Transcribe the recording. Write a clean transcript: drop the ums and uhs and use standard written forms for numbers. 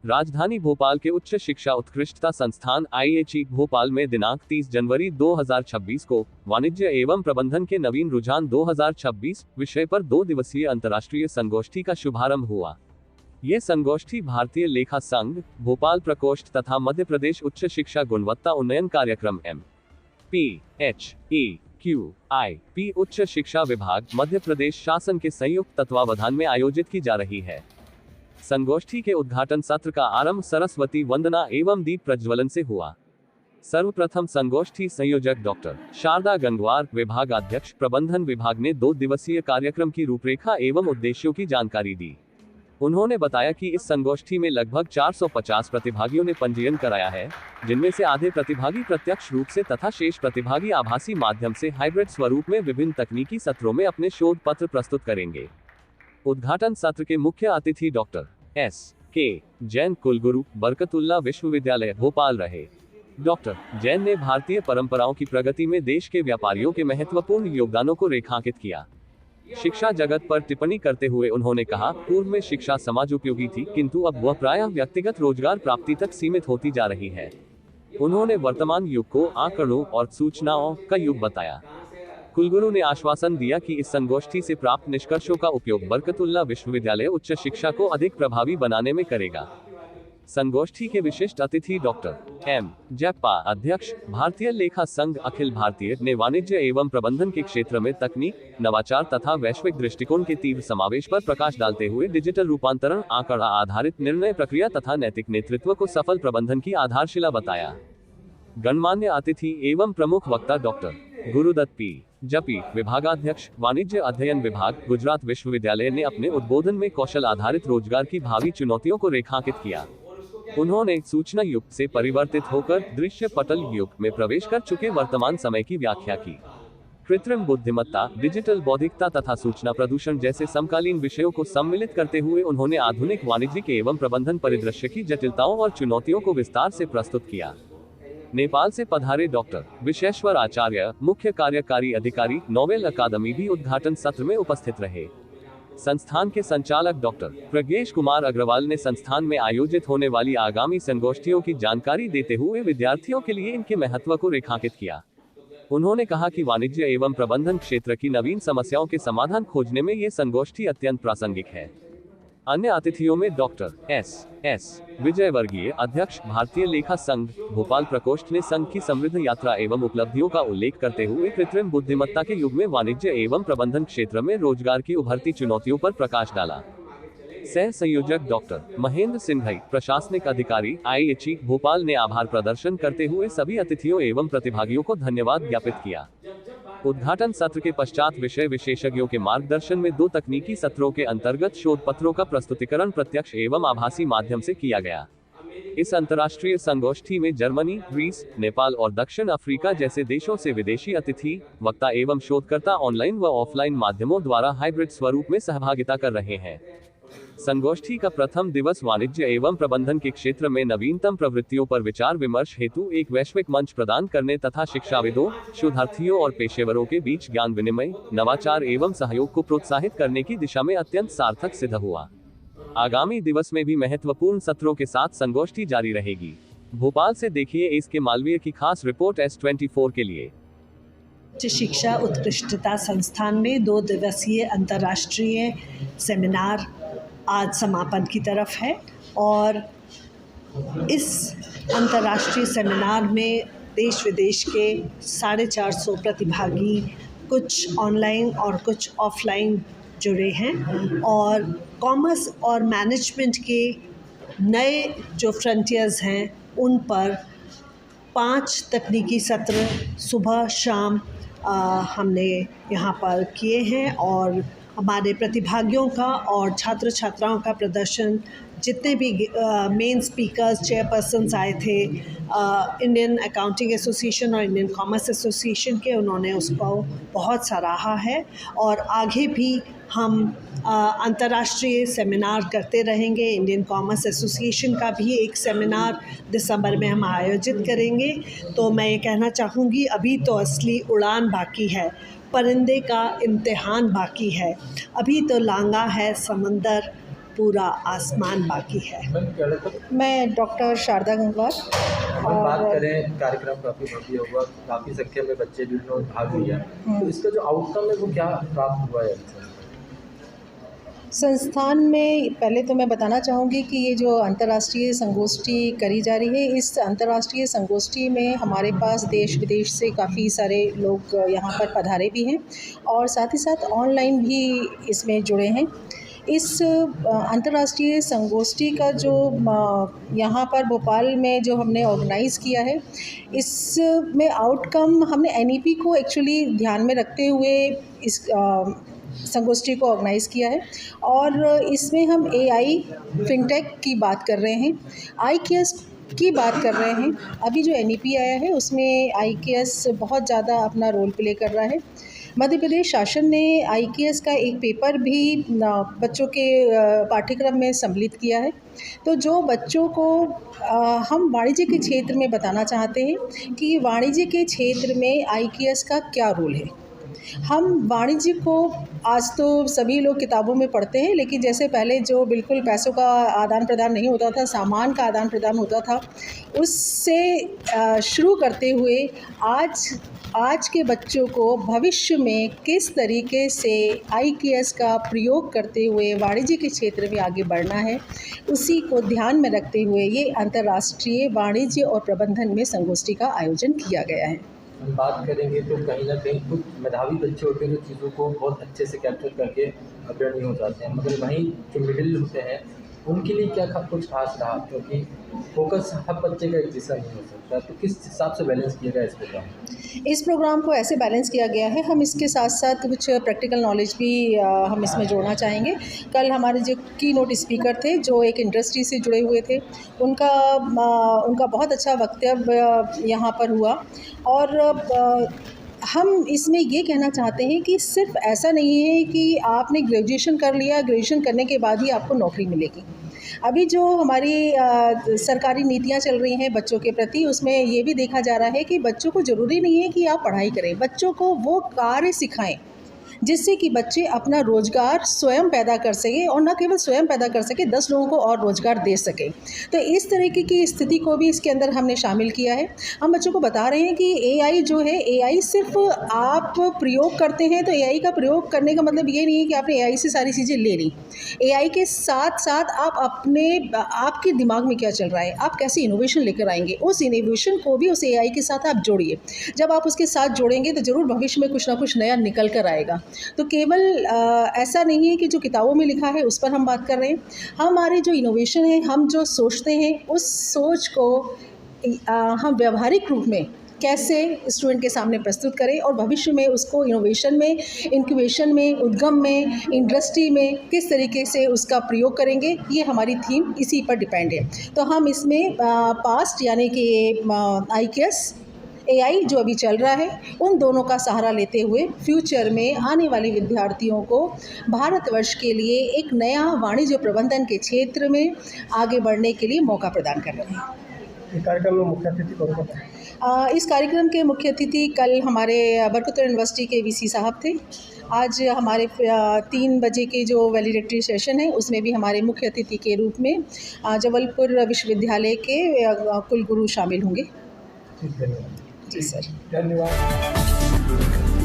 राजधानी भोपाल के उच्च शिक्षा उत्कृष्टता संस्थान IHE भोपाल में दिनांक 30 जनवरी 2026 को वाणिज्य एवं प्रबंधन के नवीन रुझान 2026 विषय पर 2 दिवसीय अंतर्राष्ट्रीय संगोष्ठी का शुभारंभ हुआ। ये संगोष्ठी भारतीय लेखा संघ, भोपाल प्रकोष्ठ तथा मध्य प्रदेश उच्च शिक्षा गुणवत्ता उन्नयन कार्यक्रम MPHEQIP उच्च शिक्षा विभाग, मध्य प्रदेश शासन के संयुक्त तत्वावधान में आयोजित की जा रही है। संगोष्ठी के उद्घाटन सत्र का आरंभ सरस्वती वंदना एवं दीप प्रज्वलन से हुआ। सर्वप्रथम संगोष्ठी संयोजक डॉक्टर शारदा गंगवार, विभागाध्यक्ष प्रबंधन विभाग ने 2 दिवसीय कार्यक्रम की रूपरेखा एवं उद्देश्यों की जानकारी दी। उन्होंने बताया कि इस संगोष्ठी में लगभग 450 प्रतिभागियों ने पंजीयन कराया है, जिनमें से आधे प्रतिभागी प्रत्यक्ष रूप से तथा शेष प्रतिभागी आभासी माध्यम से हाइब्रिड स्वरूप में विभिन्न तकनीकी सत्रों में अपने शोध पत्र प्रस्तुत करेंगे। उद्घाटन सत्र के मुख्य अतिथि डॉक्टर SK जैन, कुलगुरु, बरकतुल्लाह विश्वविद्यालय भोपाल रहे। डॉक्टर जैन ने भारतीय परंपराओं की प्रगति में देश के व्यापारियों के महत्वपूर्ण योगदानों को रेखांकित किया। शिक्षा जगत पर टिप्पणी करते हुए उन्होंने कहा, पूर्व में शिक्षा समाज उपयोगी थी, किंतु अब वह प्रायः व्यक्तिगत रोजगार प्राप्ति तक सीमित होती जा रही है। उन्होंने वर्तमान युग को आंकड़ों और सूचनाओं का युग बताया। कुलगुरु ने आश्वासन दिया कि इस संगोष्ठी से प्राप्त निष्कर्षों का उपयोग बरकतुल्लाह विश्वविद्यालय उच्च शिक्षा को अधिक प्रभावी बनाने में करेगा। संगोष्ठी के विशिष्ट अतिथि डॉक्टर M जयप्पा, अध्यक्ष भारतीय लेखा संघ अखिल भारतीय, ने वाणिज्य एवं प्रबंधन के क्षेत्र में तकनीक, नवाचार तथा वैश्विक दृष्टिकोण के तीव्र समावेश पर प्रकाश डालते हुए डिजिटल रूपांतरण, आंकड़ा आधारित निर्णय प्रक्रिया तथा नैतिक नेतृत्व को सफल प्रबंधन की आधारशिला बताया। गणमान्य अतिथि एवं प्रमुख वक्ता डॉक्टर गुरुदत्त P जपी, विभागाध्यक्ष वाणिज्य अध्ययन विभाग, गुजरात विश्वविद्यालय, ने अपने उद्बोधन में कौशल आधारित रोजगार की भावी चुनौतियों को रेखांकित किया। उन्होंने सूचना युग से परिवर्तित होकर दृश्य पटल युग में प्रवेश कर चुके वर्तमान समय की व्याख्या की। कृत्रिम बुद्धिमत्ता, डिजिटल बौद्धिकता तथा सूचना प्रदूषण जैसे समकालीन विषयों को सम्मिलित करते हुए उन्होंने आधुनिक वाणिज्यिक एवं प्रबंधन परिदृश्य की जटिलताओं और चुनौतियों को विस्तार से प्रस्तुत किया। नेपाल से पधारे डॉक्टर विश्वेश्वर आचार्य, मुख्य कार्यकारी अधिकारी, नोबेल अकादमी, भी उद्घाटन सत्र में उपस्थित रहे। संस्थान के संचालक डॉक्टर प्रज्ञेश कुमार अग्रवाल ने संस्थान में आयोजित होने वाली आगामी संगोष्ठियों की जानकारी देते हुए विद्यार्थियों के लिए इनके महत्व को रेखांकित किया। उन्होंने कहा कि वाणिज्य एवं प्रबंधन क्षेत्र की नवीन समस्याओं के समाधान खोजने में ये संगोष्ठी अत्यंत प्रासंगिक है। अन्य अतिथियों में डॉक्टर S विजयवर्गीय, अध्यक्ष भारतीय लेखा संघ भोपाल प्रकोष्ठ, ने संघ की समृद्ध यात्रा एवं उपलब्धियों का उल्लेख करते हुए कृत्रिम बुद्धिमत्ता के युग में वाणिज्य एवं प्रबंधन क्षेत्र में रोजगार की उभरती चुनौतियों पर प्रकाश डाला। सह संयोजक डॉक्टर महेंद्र सिंघई, प्रशासनिक अधिकारी, IHE भोपाल, ने आभार प्रदर्शन करते हुए सभी अतिथियों एवं प्रतिभागियों को धन्यवाद ज्ञापित किया। उद्घाटन सत्र के पश्चात विषय विशेषज्ञों के मार्गदर्शन में 2 तकनीकी सत्रों के अंतर्गत शोध पत्रों का प्रस्तुतिकरण प्रत्यक्ष एवं आभासी माध्यम से किया गया। इस अंतर्राष्ट्रीय संगोष्ठी में जर्मनी, ग्रीस, नेपाल और दक्षिण अफ्रीका जैसे देशों से विदेशी अतिथि, वक्ता एवं शोधकर्ता ऑनलाइन व ऑफलाइन माध्यमों द्वारा हाइब्रिड स्वरूप में सहभागिता कर रहे हैं। संगोष्ठी का प्रथम दिवस वाणिज्य एवं प्रबंधन के क्षेत्र में नवीनतम प्रवृत्तियों पर विचार विमर्श हेतु एक वैश्विक मंच प्रदान करने तथा शिक्षाविदों, शोधार्थियों और पेशेवरों के बीच ज्ञान विनिमय, नवाचार एवं सहयोग को प्रोत्साहित करने की दिशा में अत्यंत सार्थक सिद्ध हुआ। आगामी दिवस में भी महत्वपूर्ण सत्रों के साथ संगोष्ठी जारी रहेगी। भोपाल से देखिए इसके मालवीय की खास रिपोर्ट S24 के लिए। उच्च शिक्षा उत्कृष्टता संस्थान में 2 दिवसीय अंतर्राष्ट्रीय सेमिनार आज समापन की तरफ है और इस अंतर्राष्ट्रीय सेमिनार में देश विदेश के 450 प्रतिभागी, कुछ ऑनलाइन और कुछ ऑफलाइन, जुड़े हैं और कॉमर्स और मैनेजमेंट के नए जो फ्रंटियर्स हैं उन पर 5 तकनीकी सत्र सुबह शाम हमने यहाँ पर किए हैं और हमारे प्रतिभागियों का और छात्र छात्राओं का प्रदर्शन, जितने भी मेन स्पीकर्स, चेयरपर्सन्स आए थे इंडियन अकाउंटिंग एसोसिएशन और इंडियन कॉमर्स एसोसिएशन के, उन्होंने उसको बहुत सराहा है और आगे भी हम अंतर्राष्ट्रीय सेमिनार करते रहेंगे। इंडियन कॉमर्स एसोसिएशन का भी एक सेमिनार दिसंबर में हम आयोजित करेंगे। तो मैं ये कहना चाहूँगी, अभी तो असली उड़ान बाकी है, परिंदे का इम्तिहान बाकी है। अभी तो लांगा है समंदर, पूरा आसमान बाकी है। मैम क्या लगता है, मैं डॉक्टर शारदा गंगवार हम बात करें कार्यक्रम काफ़ी भव्य हुआ, काफ़ी संख्या में बच्चे जिन्होंने भाग लिया, तो इसका जो आउटकम है वो क्या प्राप्त हुआ है? संस्थान में पहले तो मैं बताना चाहूँगी कि ये जो अंतर्राष्ट्रीय संगोष्ठी करी जा रही है, इस अंतर्राष्ट्रीय संगोष्ठी में हमारे पास देश विदेश से काफ़ी सारे लोग यहाँ पर पधारे भी हैं और साथ ही साथ ऑनलाइन भी इसमें जुड़े हैं। इस अंतर्राष्ट्रीय संगोष्ठी का जो यहाँ पर भोपाल में जो हमने ऑर्गेनाइज़ किया है, इसमें आउटकम हमने एनईपी को एक्चुअली ध्यान में रखते हुए इस संगोष्ठी को ऑर्गेनाइज़ किया है और इसमें हम एआई फिनटेक की बात कर रहे हैं, आईकेएस की बात कर रहे हैं। अभी जो एनईपी आया है उसमें आईकेएस बहुत ज़्यादा अपना रोल प्ले कर रहा है। मध्य प्रदेश शासन ने आईकेएस का एक पेपर भी बच्चों के पाठ्यक्रम में सम्मिलित किया है। तो जो बच्चों को हम वाणिज्य के क्षेत्र में बताना चाहते हैं कि वाणिज्य के क्षेत्र में आईकेएस का क्या रोल है। हम वाणिज्य को आज तो सभी लोग किताबों में पढ़ते हैं, लेकिन जैसे पहले जो बिल्कुल पैसों का आदान प्रदान नहीं होता था, सामान का आदान प्रदान होता था, उससे शुरू करते हुए आज के बच्चों को भविष्य में किस तरीके से आईकेएस का प्रयोग करते हुए वाणिज्य के क्षेत्र में आगे बढ़ना है, उसी को ध्यान में रखते हुए ये अंतर्राष्ट्रीय वाणिज्य और प्रबंधन में संगोष्ठी का आयोजन किया गया है। हम बात करेंगे तो कहीं ना कहीं कुछ मेधावी बच्चे होते हैं जो चीज़ों को बहुत अच्छे से कैप्चर करके अग्रणी हो जाते हैं, मगर वहीं जो मिडिल होते हैं उनके लिए क्या कुछ खास रहा, क्योंकि फोकस हर बच्चे का एक जैसा नहीं हो सकता, तो किस हिसाब से बैलेंस किया गया इस प्रोग्राम को ऐसे बैलेंस किया गया है। हम इसके साथ साथ कुछ प्रैक्टिकल नॉलेज भी हम इसमें जोड़ना चाहेंगे। कल हमारे जो की नोट स्पीकर थे जो एक इंडस्ट्री से जुड़े हुए थे, उनका बहुत अच्छा वक्तव्य यहाँ पर हुआ और हम इसमें ये कहना चाहते हैं कि सिर्फ ऐसा नहीं है कि आपने ग्रेजुएशन कर लिया, ग्रेजुएशन करने के बाद ही आपको नौकरी मिलेगी। अभी जो हमारी सरकारी नीतियाँ चल रही हैं बच्चों के प्रति, उसमें ये भी देखा जा रहा है कि बच्चों को ज़रूरी नहीं है कि आप पढ़ाई करें, बच्चों को वो कार्य सिखाएं जिससे कि बच्चे अपना रोज़गार स्वयं पैदा कर सकें और न केवल स्वयं पैदा कर सके, 10 लोगों को और रोज़गार दे सकें। तो इस तरीके की स्थिति को भी इसके अंदर हमने शामिल किया है। हम बच्चों को बता रहे हैं कि एआई जो है, एआई सिर्फ आप प्रयोग करते हैं तो एआई का प्रयोग करने का मतलब ये नहीं है कि आपने एआई से सारी चीज़ें ले ली। एआई के साथ साथ आपके दिमाग में क्या चल रहा है, आप कैसे इनोवेशन लेकर आएंगे, उस इनोवेशन को भी उस एआई के साथ आप जोड़िए। जब आप उसके साथ जोड़ेंगे तो ज़रूर भविष्य में कुछ ना कुछ नया निकल कर आएगा। तो केवल ऐसा नहीं है कि जो किताबों में लिखा है उस पर हम बात कर रहे हैं। हमारे जो इनोवेशन है, हम जो सोचते हैं, उस सोच को हम व्यावहारिक रूप में कैसे स्टूडेंट के सामने प्रस्तुत करें और भविष्य में उसको इनोवेशन में, इंक्यूबेशन में, उद्गम में, इंडस्ट्री में किस तरीके से उसका प्रयोग करेंगे, ये हमारी थीम इसी पर डिपेंड है। तो हम इसमें पास्ट यानी कि आईकेएस, एआई जो अभी चल रहा है, उन दोनों का सहारा लेते हुए फ्यूचर में आने वाले विद्यार्थियों को भारतवर्ष के लिए एक नया वाणिज्य प्रबंधन के क्षेत्र में आगे बढ़ने के लिए मौका प्रदान कर रहे हैं। इस कार्यक्रम में मुख्य अतिथि कौन थे? इस कार्यक्रम के मुख्य अतिथि कल हमारे बरकतुल्लाह यूनिवर्सिटी के वीसी साहब थे। आज हमारे 3 बजे के जो वैलिडेटरी सेशन है उसमें भी हमारे मुख्य अतिथि के रूप में जबलपुर विश्वविद्यालय के कुलगुरु शामिल होंगे। धन्यवाद। जी सर, धन्यवाद।